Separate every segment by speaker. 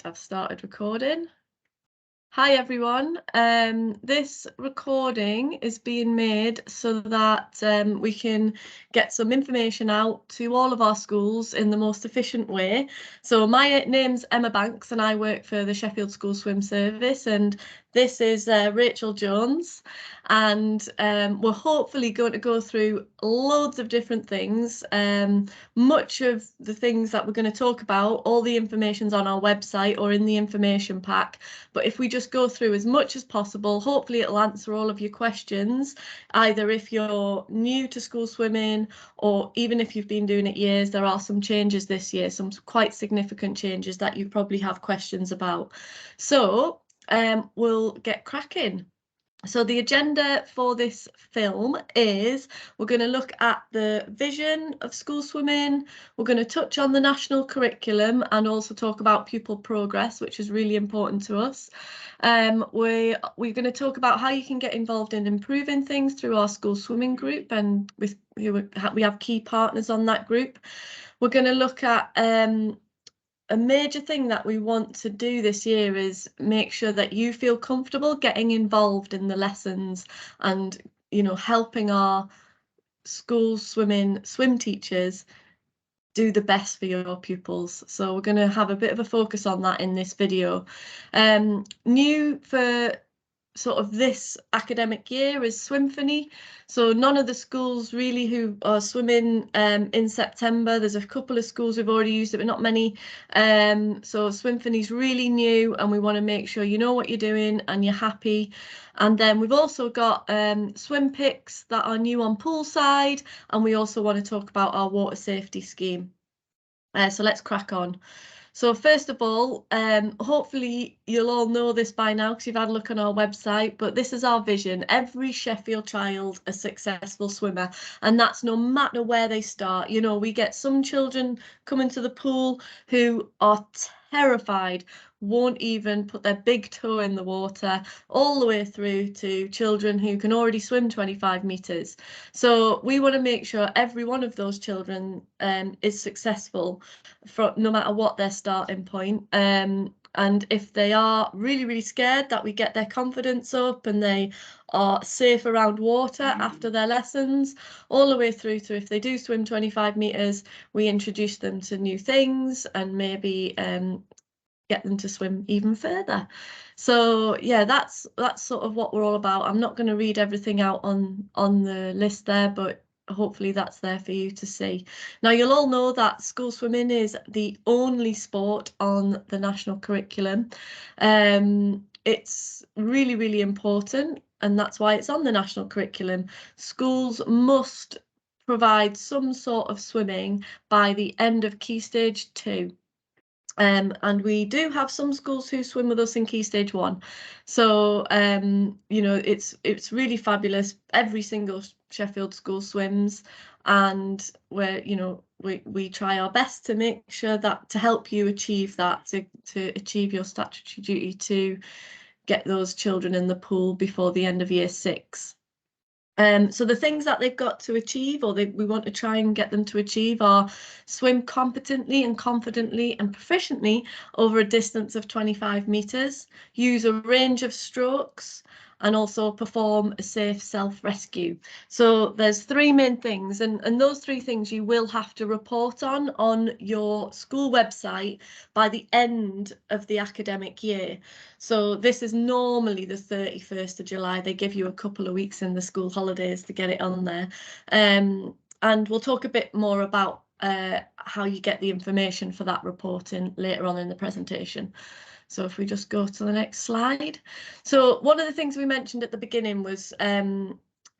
Speaker 1: I've started recording. Hi everyone. This recording is being made so that we can get some information out to all of our schools in the most efficient way. So my name's Emma Banks and I work for the Sheffield School Swim Service, and this is Rachel Jones, and we're hopefully going to go through loads of different things. Much of the things that we're going to talk about, all the information's on our website or in the information pack. But if we just go through as much as possible, hopefully it'll answer all of your questions, either if you're new to school swimming or even if you've been doing it years. There are some changes this year, some quite significant changes that you probably have questions about. So we'll get cracking. So the agenda for this film is we're going to look at the vision of school swimming, we're going to touch on the national curriculum and also talk about pupil progress, which is really important to us. We're going to talk about how you can get involved in improving things through our school swimming group, and we have key partners on that group. We're going to look at a major thing that we want to do this year is make sure that you feel comfortable getting involved in the lessons and, you know, helping our school swim teachers do the best for your pupils. So we're going to have a bit of a focus on that in this video. New for sort of this academic year is Swimphony. So none of the schools really who are swimming in September. There's a couple of schools who've already used it, but not many. So Swimphony is really new, and we want to make sure you know what you're doing and you're happy. And then we've also got SwimPix that are new on poolside, and we also want to talk about our water safety scheme. So let's crack on. So first of all, hopefully you'll all know this by now because you've had a look on our website, but this is our vision. Every Sheffield child a successful swimmer, and that's no matter where they start. You know, we get some children coming to the pool who are terrified, won't even put their big toe in the water, all the way through to children who can already swim 25 meters. So we want to make sure every one of those children is successful, no matter what their starting point. And if they are really, really scared, that we get their confidence up and they are safe around water after their lessons, all the way through to if they do swim 25 meters, we introduce them to new things and maybe get them to swim even further. So yeah, that's sort of what we're all about. I'm not going to read everything out on the list there, but hopefully that's there for you to see. Now, you'll all know that school swimming is the only sport on the national curriculum. It's really, really important, and that's why it's on the national curriculum. Schools must provide some sort of swimming by the end of Key Stage 2. And we do have some schools who swim with us in Key Stage 1. So, you know, it's really fabulous. Every single Sheffield school swims, and we try our best to make sure that to help you achieve that, to achieve your statutory duty to get those children in the pool before the end of Year 6. So the things that they've got to achieve, or we want to try and get them to achieve, are swim competently and confidently and proficiently over a distance of 25 meters, use a range of strokes, and also perform a safe self-rescue. So there's three main things, and those three things you will have to report on your school website by the end of the academic year. So this is normally the 31st of July. They give you a couple of weeks in the school holidays to get it on there. And we'll talk a bit more about how you get the information for that reporting later on in the presentation. So if we just go to the next slide. So one of the things we mentioned at the beginning was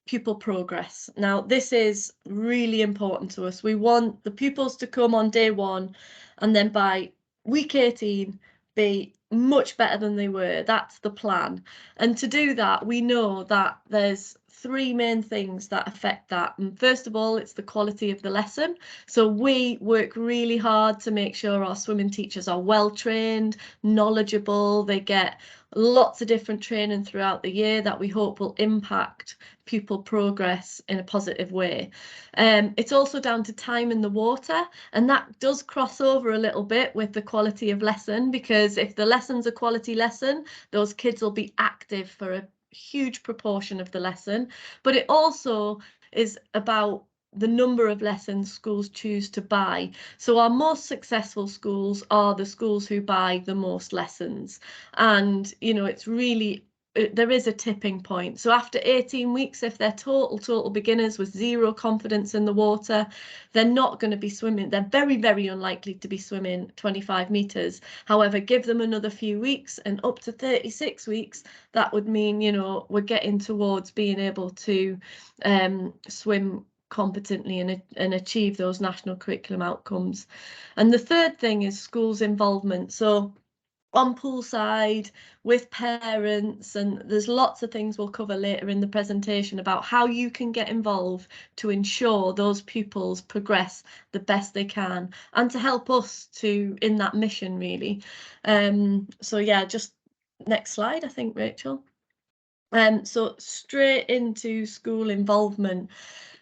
Speaker 1: pupil progress. Now, this is really important to us. We want the pupils to come on day 1 and then by week 18 be much better than they were. That's the plan. And to do that, we know that there's 3 main things that affect that. And first of all, it's the quality of the lesson. So we work really hard to make sure our swimming teachers are well trained, knowledgeable, they get lots of different training throughout the year that we hope will impact pupil progress in a positive way. It's also down to time in the water, and that does cross over a little bit with the quality of lesson, because if the lesson's a quality lesson, those kids will be active for a huge proportion of the lesson. But it also is about the number of lessons schools choose to buy. So our most successful schools are the schools who buy the most lessons. And, you know, it's really, there is a tipping point. So after 18 weeks, if they're total beginners with zero confidence in the water, they're not going to be swimming. They're very, very unlikely to be swimming 25 meters. However, give them another few weeks, and up to 36 weeks, that would mean, you know, we're getting towards being able to swim competently and achieve those national curriculum outcomes. And the third thing is schools' involvement. So on poolside with parents, and there's lots of things we'll cover later in the presentation about how you can get involved to ensure those pupils progress the best they can, and to help us to in that mission really. So yeah, just next slide, I think, Rachel. So straight into school involvement.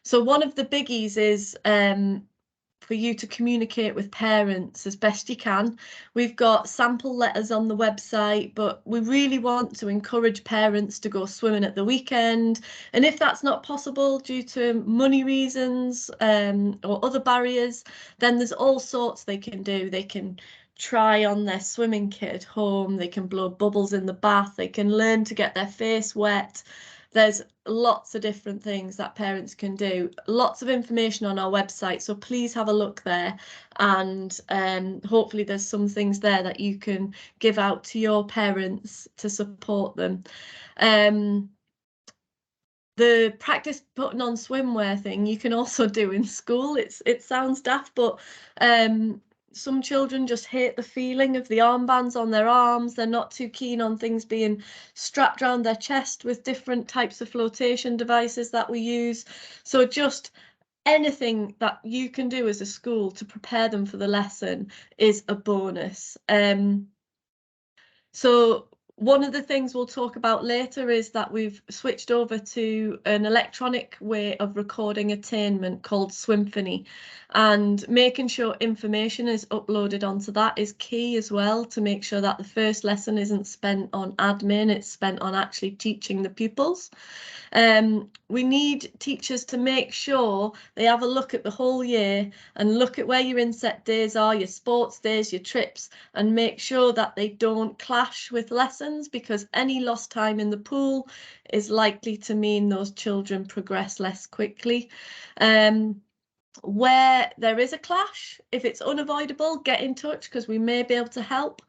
Speaker 1: So one of the biggies is for you to communicate with parents as best you can. We've got sample letters on the website, but we really want to encourage parents to go swimming at the weekend. And if that's not possible due to money reasons or other barriers, then there's all sorts they can do. They can try on their swimming kit at home, they can blow bubbles in the bath, they can learn to get their face wet. There's lots of different things that parents can do. Lots of information on our website, so please have a look there, and hopefully there's some things there that you can give out to your parents to support them. The practice putting on swimwear thing you can also do in school. It sounds daft, but some children just hate the feeling of the armbands on their arms. They're not too keen on things being strapped around their chest with different types of flotation devices that we use. So just anything that you can do as a school to prepare them for the lesson is a bonus. So one of the things we'll talk about later is that we've switched over to an electronic way of recording attainment called Swimphony, and making sure information is uploaded onto that is key as well, to make sure that the first lesson isn't spent on admin, it's spent on actually teaching the pupils. We need teachers to make sure they have a look at the whole year and look at where your inset days are, your sports days, your trips, and make sure that they don't clash with lessons, because any lost time in the pool is likely to mean those children progress less quickly. Where there is a clash, if it's unavoidable, get in touch, because we may be able to help.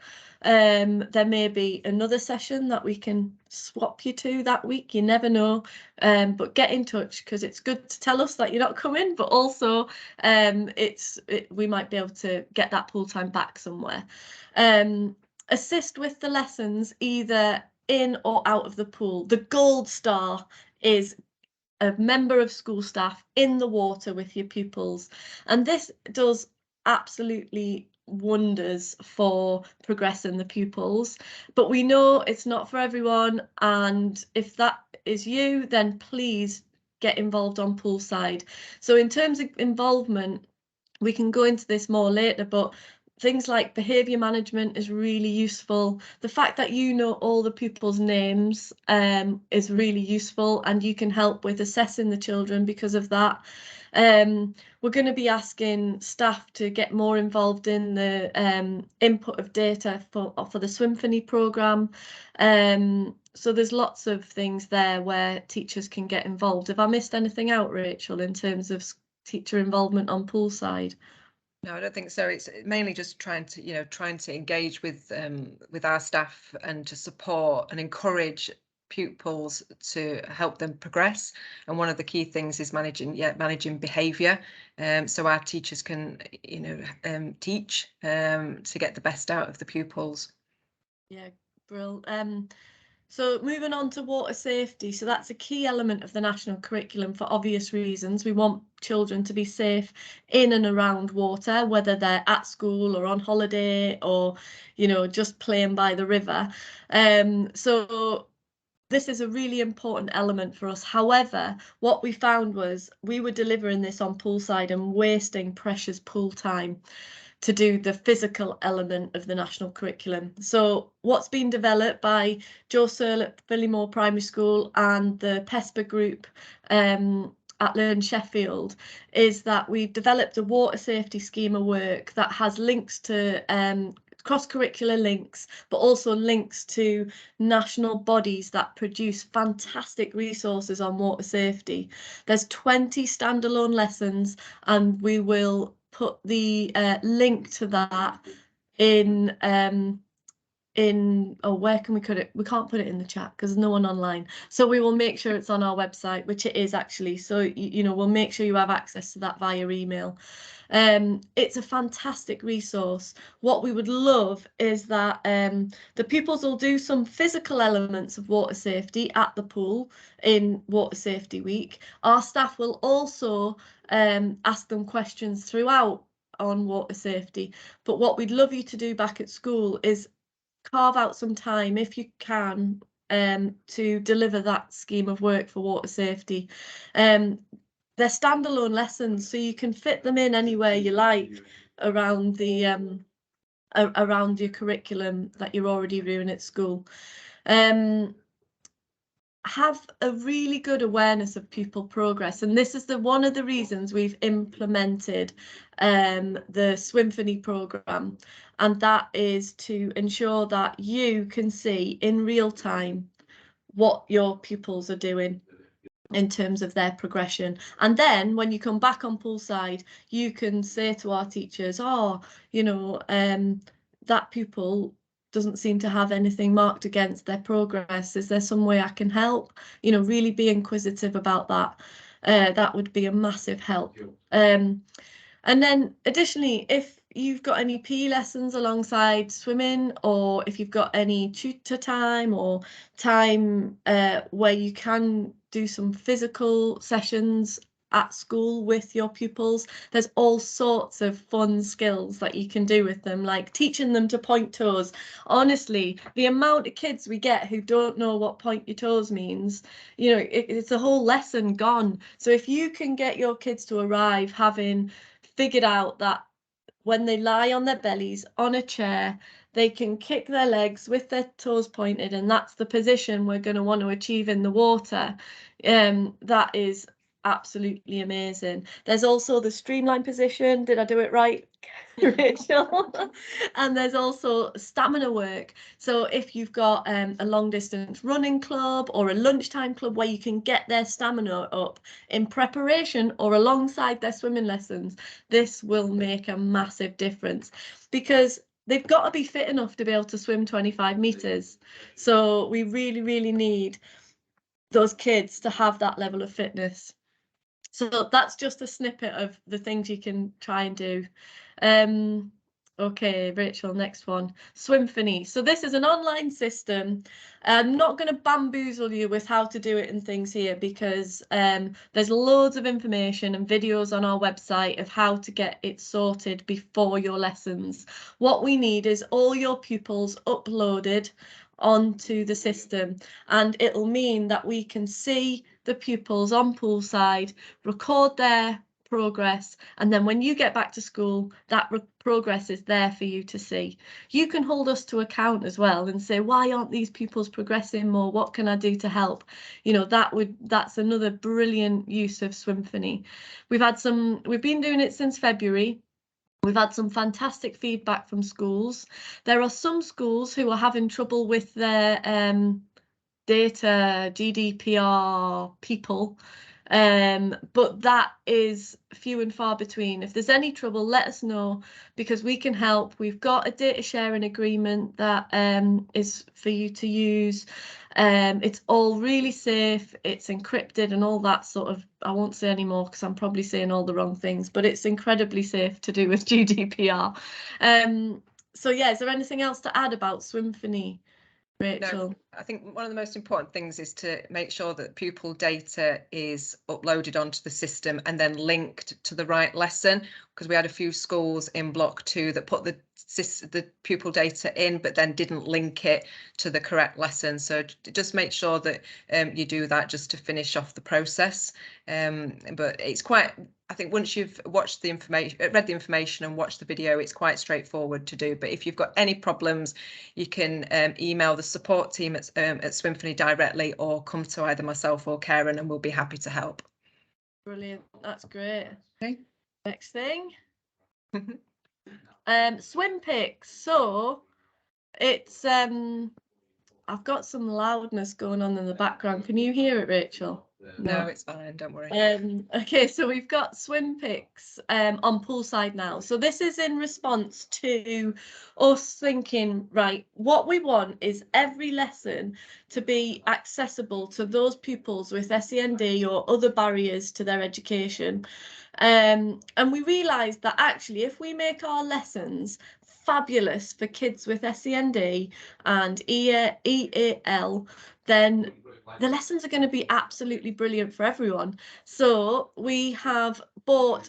Speaker 1: There may be another session that we can swap you to that week, you never know, but get in touch, because it's good to tell us that you're not coming, but also we might be able to get that pool time back somewhere. Assist with the lessons either in or out of the pool. The gold star is a member of school staff in the water with your pupils, and this does absolutely wonders for progressing the pupils. But we know it's not for everyone, and if that is you, then please get involved on poolside. So in terms of involvement, we can go into this more later, but things like behaviour management is really useful. The fact that you know all the pupils' names is really useful, and you can help with assessing the children because of that. We're going to be asking staff to get more involved in the input of data for the Swimphony programme. So there's lots of things there where teachers can get involved. Have I missed anything out, Rachel, in terms of teacher involvement on poolside?
Speaker 2: No, I don't think so. It's mainly just trying to engage with our staff and to support and encourage pupils to help them progress. And one of the key things is managing behaviour, so our teachers can teach to get the best out of the pupils.
Speaker 1: Yeah, brilliant. So moving on to water safety. So that's a key element of the national curriculum for obvious reasons. We want children to be safe in and around water, whether they're at school or on holiday or, you know, just playing by the river. So this is a really important element for us. However, what we found was we were delivering this on poolside and wasting precious pool time to do the physical element of the national curriculum. So what's been developed by Joe Searle at Phillimore Primary School and the PESPA group at Learn Sheffield is that we've developed a water safety scheme of work that has links to cross-curricular links, but also links to national bodies that produce fantastic resources on water safety. There's 20 standalone lessons, and we will put the link to that in where can we put it? We can't put it in the chat because there's no one online. So we will make sure it's on our website, which it is actually. So you know, we'll make sure you have access to that via email. It's a fantastic resource. What we would love is that the pupils will do some physical elements of water safety at the pool in Water Safety Week. Our staff will also ask them questions throughout on water safety. But what we'd love you to do back at school is carve out some time, if you can, to deliver that scheme of work for water safety. They're standalone lessons, so you can fit them in anywhere you like around the around your curriculum that you're already doing at school. Have a really good awareness of pupil progress, and this is one of the reasons we've implemented the Swimphony programme, and that is to ensure that you can see in real time what your pupils are doing in terms of their progression. And then when you come back on poolside, you can say to our teachers, oh, you know, that pupil doesn't seem to have anything marked against their progress. Is there some way I can help? You know, really be inquisitive about that. That would be a massive help. And then additionally, if you've got any PE lessons alongside swimming, or if you've got any tutor time or time where you can do some physical sessions at school with your pupils, there's all sorts of fun skills that you can do with them, like teaching them to point toes. Honestly, the amount of kids we get who don't know what point your toes means, you know, it's a whole lesson gone. So if you can get your kids to arrive having figured out that when they lie on their bellies on a chair, they can kick their legs with their toes pointed, and that's the position we're going to want to achieve in the water. That is absolutely amazing. There's also the streamline position. Did I do it right, Rachel? And there's also stamina work. So if you've got a long distance running club or a lunchtime club where you can get their stamina up in preparation or alongside their swimming lessons, this will make a massive difference, because they've got to be fit enough to be able to swim 25 meters. So we really, really need those kids to have that level of fitness. So that's just a snippet of the things you can try and do. Okay, Rachel, next one. Swimphony. So this is an online system. I'm not going to bamboozle you with how to do it and things here, because there's loads of information and videos on our website of how to get it sorted before your lessons. What we need is all your pupils uploaded onto the system, and it'll mean that we can see the pupils on poolside, record their progress, and then when you get back to school, that progress is there for you to see. You can hold us to account as well and say, why aren't these pupils progressing more? What can I do to help? You know, that's another brilliant use of Swimphony. We've been doing it since February. We've had some fantastic feedback from schools. There are some schools who are having trouble with their data GDPR people, but that is few and far between. If there's any trouble, let us know, because we can help. We've got a data sharing agreement that is for you to use. It's all really safe, it's encrypted and all that sort of, I won't say any more because I'm probably saying all the wrong things, but it's incredibly safe to do with GDPR. So yeah, is there anything else to add about Swimphony? Rachel?
Speaker 2: No, I think one of the most important things is to make sure that pupil data is uploaded onto the system and then linked to the right lesson, because we had a few schools in block 2 that put the pupil data in but then didn't link it to the correct lesson. So just make sure that you do that just to finish off the process. But it's quite, I think once you've watched the information, read the information and watched the video, it's quite straightforward to do. But if you've got any problems, you can email the support team at Swimphony directly, or come to either myself or Karen, and we'll be happy to help.
Speaker 1: Brilliant, that's great.
Speaker 2: Okay.
Speaker 1: Next thing. SwimPix. So it's I've got some loudness going on in the background. Can you hear it, Rachel?
Speaker 2: No, it's fine, don't worry.
Speaker 1: Okay, so we've got SwimPix on poolside now. So this is in response to us thinking, right, what we want is every lesson to be accessible to those pupils with SEND or other barriers to their education. And we realised that actually if we make our lessons fabulous for kids with SEND and EAL, then the lessons are going to be absolutely brilliant for everyone. So we have bought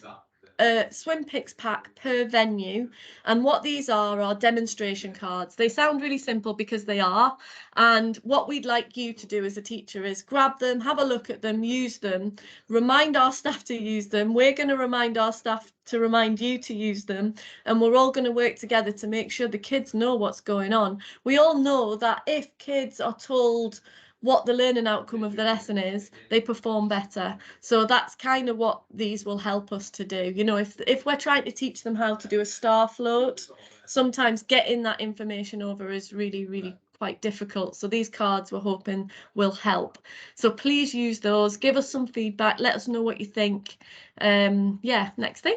Speaker 1: a SwimPix pack per venue, and what these are demonstration cards. They sound really simple because they are, and what we'd like you to do as a teacher is grab them, have a look at them, use them, remind our staff to use them. We're going to remind our staff to remind you to use them, and we're all going to work together to make sure the kids know what's going on. We all know that if kids are told what the learning outcome of the lesson is, they perform better. So that's kind of what these will help us to do. You know, if we're trying to teach them how to do a star float, sometimes getting that information over is really, really quite difficult. So these cards we're hoping will help. So please use those, give us some feedback, let us know what you think. Yeah, next thing.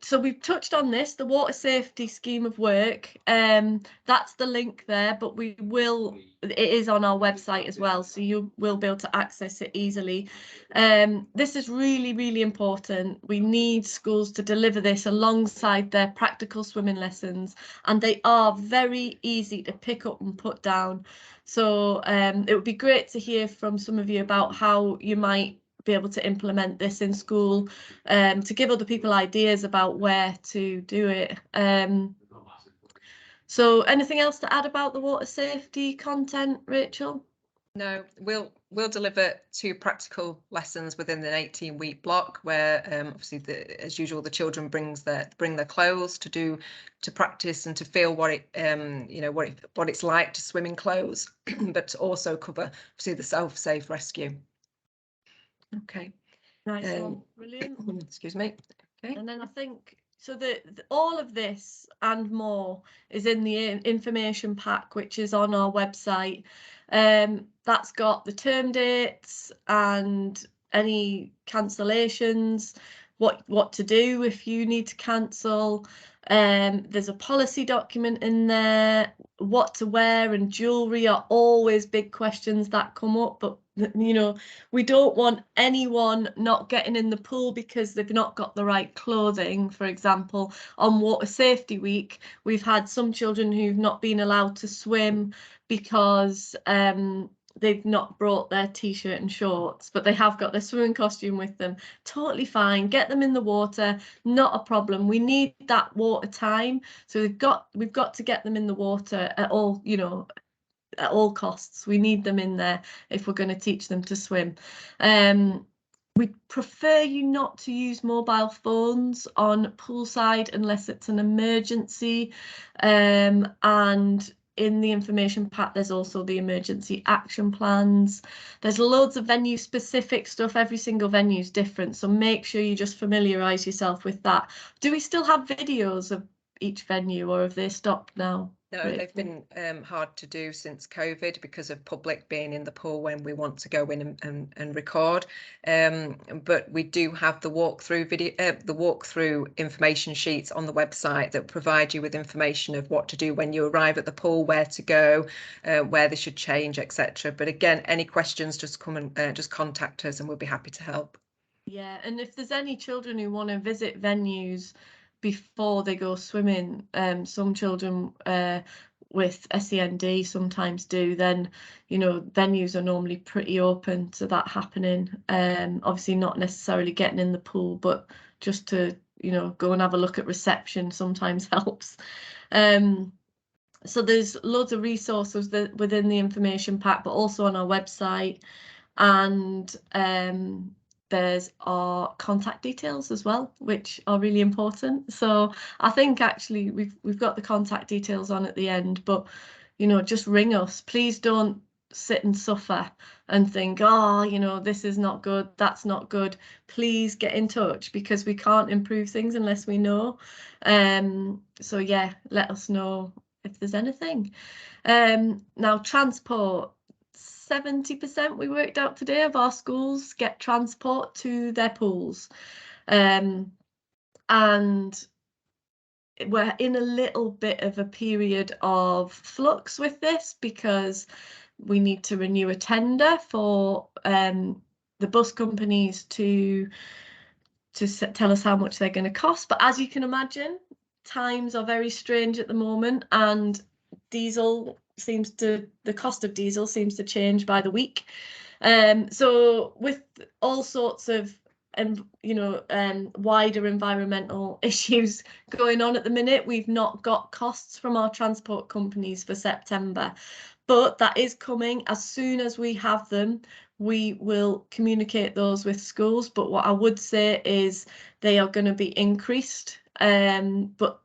Speaker 1: So we've touched on this, the water safety scheme of work. That's the link there, but it is on our website as well, so you will be able to access it easily. This is really, really important. We need schools to deliver this alongside their practical swimming lessons, and they are very easy to pick up and put down. So it would be great to hear from some of you about how you might be able to implement this in school, to give other people ideas about where to do it. So anything else to add about the water safety content, Rachel?
Speaker 2: No, we'll deliver 2 practical lessons within an 18-week block, where obviously as usual the children bring their clothes to practice and to feel what it's like to swim in clothes, but to also cover obviously the safe rescue. Okay.
Speaker 1: Nice one. Brilliant.
Speaker 2: Excuse me. Okay.
Speaker 1: And then I think so all of this and more is in the information pack, which is on our website. That's got the term dates and any cancellations, what to do if you need to cancel. There's a policy document in there. What to wear and jewelry are always big questions that come up, but you know, we don't want anyone not getting in the pool because they've not got the right clothing. For example, on Water Safety Week, we've had some children who've not been allowed to swim because they've not brought their t-shirt and shorts, but they have got their swimming costume with them. Totally fine, get them in the water, not a problem. We need that water time, so we've got to get them in the water at all, you know, at all costs. We need them in there if we're going to teach them to swim. We prefer you not to use mobile phones on poolside unless it's an emergency, and in the information pack there's also the emergency action plans. There's loads of venue specific stuff. Every single venue is different, so make sure you just familiarize yourself with that. Do we still have videos of each venue, or have they stopped now?
Speaker 2: No, they've been hard to do since COVID because of public being in the pool when we want to go in and record. But we do have the walkthrough video, the walkthrough information sheets on the website that provide you with information of what to do when you arrive at the pool, where to go, where they should change, etc. But again, any questions, just come and just contact us, and we'll be happy to help.
Speaker 1: Yeah, and if there's any children who want to visit venues before they go swimming, some children with SEND sometimes do, then, you know, venues are normally pretty open to that happening. Obviously not necessarily getting in the pool, but just to, you know, go and have a look at reception sometimes helps. So there's loads of resources within the information pack, but also on our website, and there's our contact details as well, which are really important. So I think actually we've got the contact details on at the end, but you know, just ring us. Please don't sit and suffer and think, oh, you know, this is not good, that's not good. Please get in touch, because we can't improve things unless we know. So yeah, let us know if there's anything. Now, transport. 70% we worked out today of our schools get transport to their pools, and we're in a little bit of a period of flux with this, because we need to renew a tender for the bus companies to tell us how much they're going to cost. But as you can imagine, times are very strange at the moment, and the cost of diesel seems to change by the week. So with all sorts of wider environmental issues going on at the minute, we've not got costs from our transport companies for September, but that is coming. As soon as we have them, we will communicate those with schools. But what I would say is they are going to be increased, but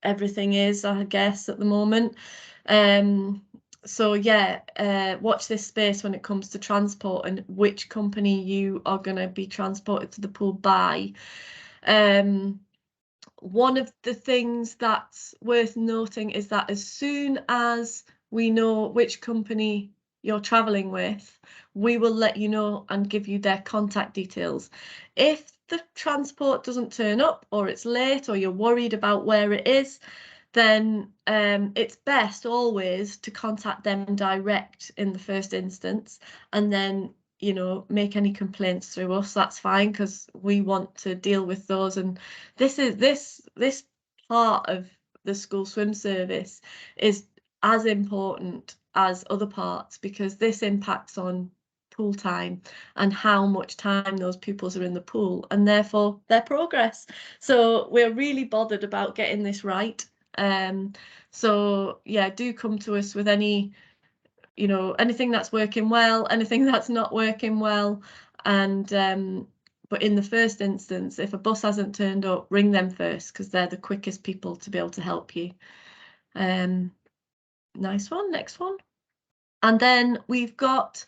Speaker 1: everything is, I guess, at the moment. So yeah, watch this space when it comes to transport and which company you are going to be transported to the pool by. One of the things that's worth noting is that as soon as we know which company you're traveling with, we will let you know and give you their contact details. If the transport doesn't turn up, or it's late, or you're worried about where it is, then it's best always to contact them direct in the first instance, and then, you know, make any complaints through us. That's fine, because we want to deal with those. And this part of the school swim service is as important as other parts, because this impacts on pool time and how much time those pupils are in the pool, and therefore their progress. So we're really bothered about getting this right. So yeah, do come to us with any, you know, anything that's working well, anything that's not working well. And but in the first instance, if a bus hasn't turned up, ring them first, because they're the quickest people to be able to help you. Nice one. Next one. And then we've got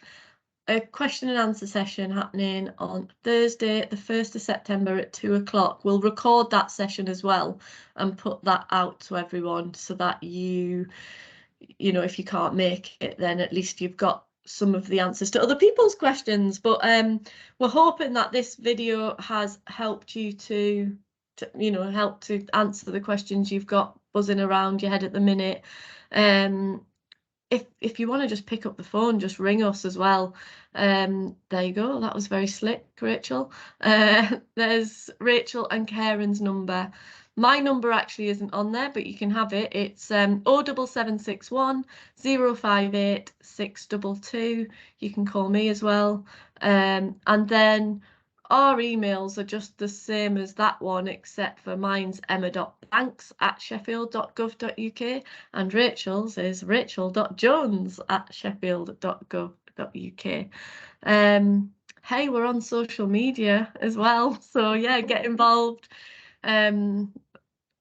Speaker 1: a question and answer session happening on Thursday, the 1st of September at 2 o'clock. We'll record that session as well and put that out to everyone, so that you know, if you can't make it, then at least you've got some of the answers to other people's questions. But we're hoping that this video has helped you to you know, help to answer the questions you've got buzzing around your head at the minute. If you want to just pick up the phone, just ring us as well. There you go. That was very slick, Rachel. There's Rachel and Karen's number. My number actually isn't on there, but you can have it. It's 07761 058 622. You can call me as well. And then our emails are just the same as that one, except for mine's emma.banks@sheffield.gov.uk and Rachel's is rachel.jones@sheffield.gov.uk. Hey, we're on social media as well, so yeah, get involved.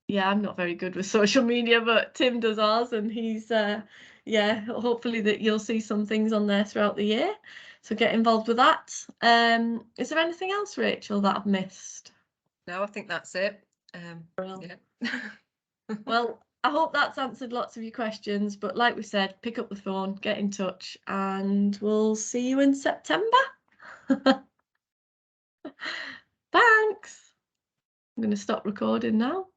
Speaker 1: Yeah, I'm not very good with social media, but Tim does ours, and he's yeah, hopefully that you'll see some things on there throughout the year. So get involved with that. Is there anything else, Rachel, that I've missed?
Speaker 2: No, I think that's it. Yeah.
Speaker 1: Well, I hope that's answered lots of your questions, but like we said, pick up the phone, get in touch, and we'll see you in September. Thanks. I'm going to stop recording now.